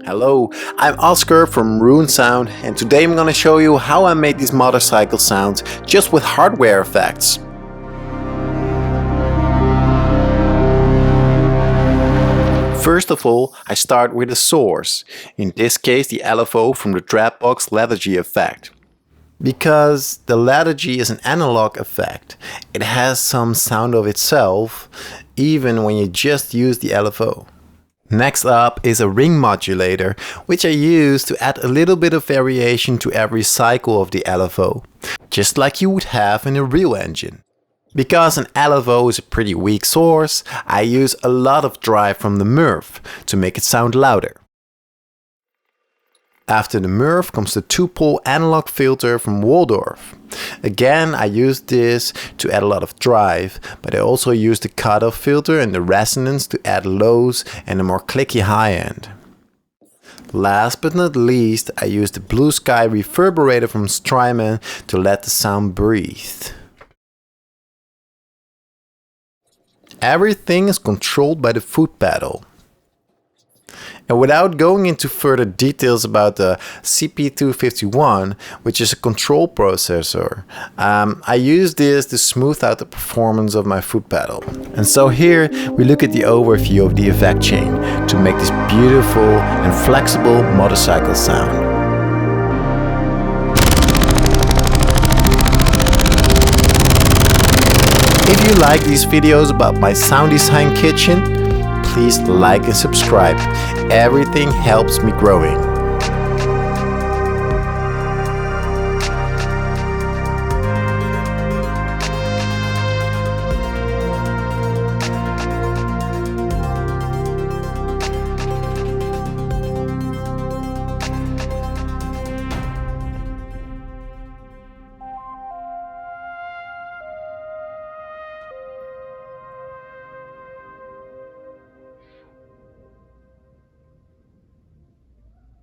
Hello, I'm Oscar from Runesound, and today I'm gonna show you how I made these motorcycle sounds just with hardware effects. First of all, I start with a source, in this case the LFO from the Dropbox lethargy effect. Because the lethargy is an analog effect, it has some sound of itself, even when you just use the LFO. Next up is a ring modulator, which I use to add a little bit of variation to every cycle of the LFO, just like you would have in a real engine. Because an LFO is a pretty weak source, I use a lot of drive from the MRF to make it sound louder. After the MRF comes the 2-pole analog filter from Waldorf. Again, I use this to add a lot of drive, but I also use the cutoff filter and the resonance to add lows and a more clicky high end. Last but not least, I use the Blue Sky reverberator from Strymon to let the sound breathe. Everything is controlled by the foot pedal. And without going into further details about the CP251, which is a control processor, I use this to smooth out the performance of my foot pedal. And so here we look at the overview of the effect chain to make this beautiful and flexible motorcycle sound. If you like these videos about my sound design kitchen, please like and subscribe. Everything helps me growing.